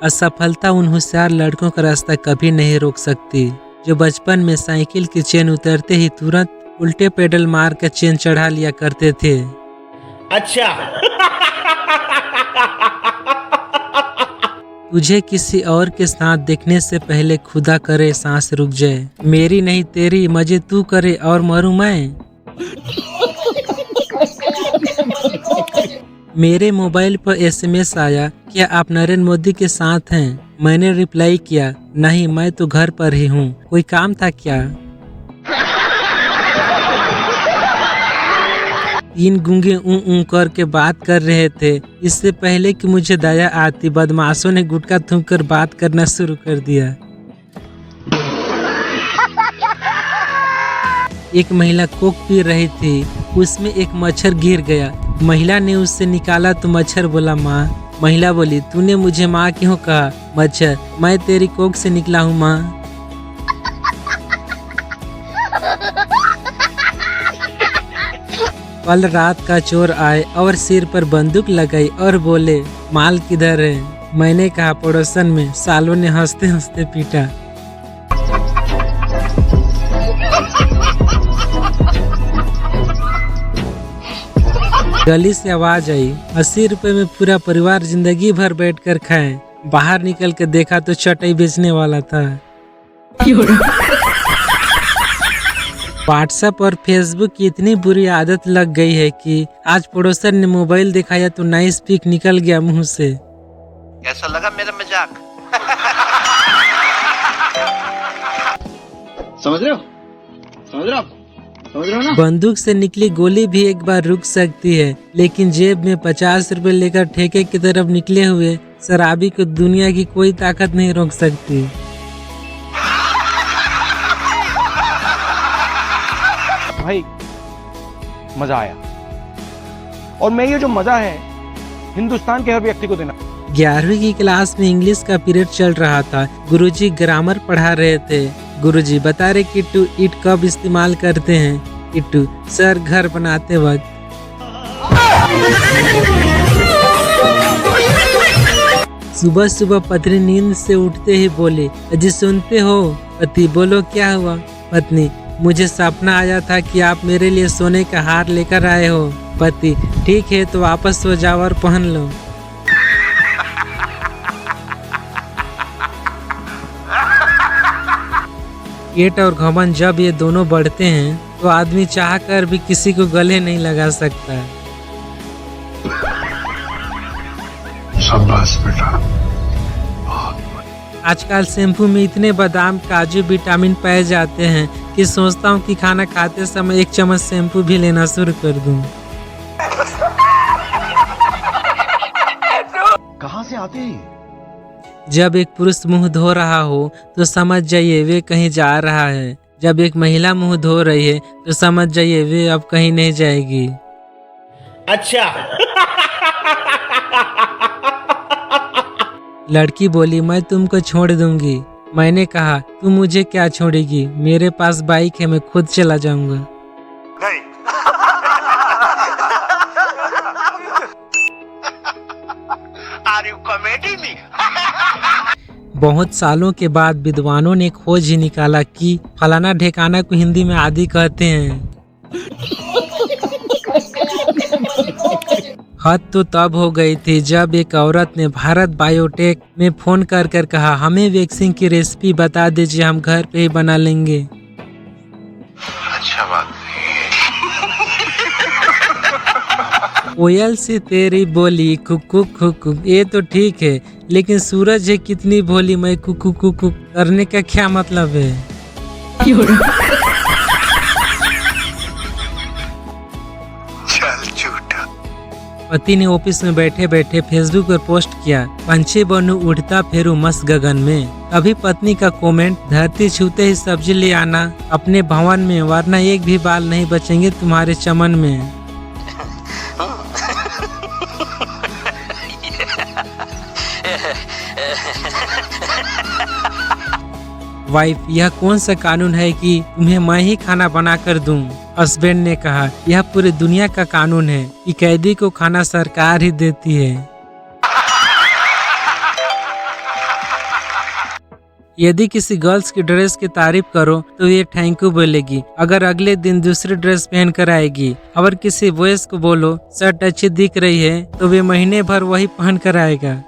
असफलता उन होशियार लड़कों का रास्ता कभी नहीं रोक सकती जो बचपन में साइकिल की चेन उतरते ही तुरंत उल्टे पेडल मार कर चेन चढ़ा लिया करते थे। अच्छा। तुझे किसी और के साथ देखने से पहले खुदा करे सांस रुक जाए, मेरी नहीं तेरी मजे तू करे और मरूं मैं। मेरे मोबाइल पर एसएमएस आया, क्या आप नरेंद्र मोदी के साथ हैं? मैंने रिप्लाई किया, नहीं मैं तो घर पर ही हूँ, कोई काम था क्या? 3 गूंगे ऊं करके बात कर रहे थे। इससे पहले कि मुझे दया आती, बदमाशों ने गुटखा थूक कर बात करना शुरू कर दिया। एक महिला कोक पी रही थी, उसमें एक मच्छर गिर गया। महिला ने उससे निकाला तो मच्छर बोला माँ। महिला बोली, तूने मुझे माँ क्यों कहा? मच्छर, मैं तेरी कोक से निकला हूँ माँ। कल रात का चोर आए और सिर पर बंदूक लगाई और बोले, माल किधर है? मैंने कहा पड़ोसन में। सालों ने हंसते हंसते पीटा। गली से आवाज आई, 80 रुपए में पूरा परिवार जिंदगी भर बैठकर खाए। बाहर निकल के देखा तो चटाई बेचने वाला था। व्हाट्सएप और फेसबुक की इतनी बुरी आदत लग गई है कि आज पड़ोसन ने मोबाइल दिखाया तो नाइस पिक निकल गया मुंह से। कैसा लगा मेरा मजाक? समझ रहे हो? समझ रहे हो? समझ रहे हो ना? बंदूक से निकली गोली भी एक बार रुक सकती है, लेकिन जेब में 50 रुपए लेकर ठेके की तरफ निकले हुए शराबी को दुनिया की कोई ताकत नहीं रोक सकती। भाई मजा आया, और मैं ये जो मजा है हिंदुस्तान के हर व्यक्ति को देना। 11वीं की क्लास में इंग्लिश का पीरियड चल रहा था। गुरुजी ग्रामर पढ़ा रहे थे। गुरुजी बता रहे किट्टू ईट कब इस्तेमाल करते हैं? किट्टू, सर घर बनाते वक्त। सुबह सुबह पत्नी नींद से उठते ही बोले, अजी सुनते हो? पति, बोलो क्या हुआ? पत्नी, मुझे सपना आया था कि आप मेरे लिए सोने का हार लेकर आए हो। पति, ठीक है तो वापस सो जाओ और पहन लो। पेट और घमंड जब ये दोनों बढ़ते हैं तो आदमी चाह कर भी किसी को गले नहीं लगा सकता। शाबाश बेटा। आजकल शैम्पू में इतने बादाम, काजू, विटामिन पाए जाते हैं कि सोचता हूँ कि खाना खाते समय 1 चम्मच शैम्पू भी लेना शुरू कर दूं। कहाँ से आते हैं? जब एक पुरुष मुंह धो रहा हो तो समझ जाइए वे कहीं जा रहा है। जब एक महिला मुंह धो रही है तो समझ जाइए वे अब कहीं नहीं जाएगी। अच्छा। लड़की बोली, मैं तुमको छोड़ दूंगी। मैंने कहा, तुम मुझे क्या छोड़ेगी? मेरे पास बाइक है, मैं खुद चला जाऊंगा। नहीं। Are you comedy me? बहुत सालों के बाद विद्वानों ने खोज ही निकाला कि फलाना ढेकाना को हिंदी में आदि कहते हैं। हद तो तब हो गई थी जब एक औरत ने भारत बायोटेक में फोन कर कर कहा, हमें वैक्सीन की रेसिपी बता दीजिए, हम घर पे ही बना लेंगे। अच्छा बात। कोयल सी तेरी बोली कुकु कुकु, ये तो ठीक है, लेकिन सूरज है कितनी भोली, मैं कुकु कुकु करने का क्या मतलब है? चल झूठा। पति ने ऑफिस में बैठे बैठे फेसबुक पर पोस्ट किया, पंछी बनू उड़ता फेरू मस्त गगन में। कभी पत्नी का कमेंट, धरती छूते ही सब्जी ले आना अपने भवन में, वरना एक भी बाल नहीं बचेंगे तुम्हारे चमन में। वाइफ, यह कौन सा कानून है कि तुम्हें मैं ही खाना बना कर दूं? हस्बैंड ने कहा, यह पूरी दुनिया का कानून है कि कैदी को खाना सरकार ही देती है। यदि किसी गर्ल्स की ड्रेस की तारीफ करो तो ये थैंक यू बोलेगी, अगर अगले दिन दूसरी ड्रेस पहन कर आएगी। अगर किसी बॉयज को बोलो शर्ट अच्छी दिख रही है तो वे महीने भर वही पहन कर आएगा।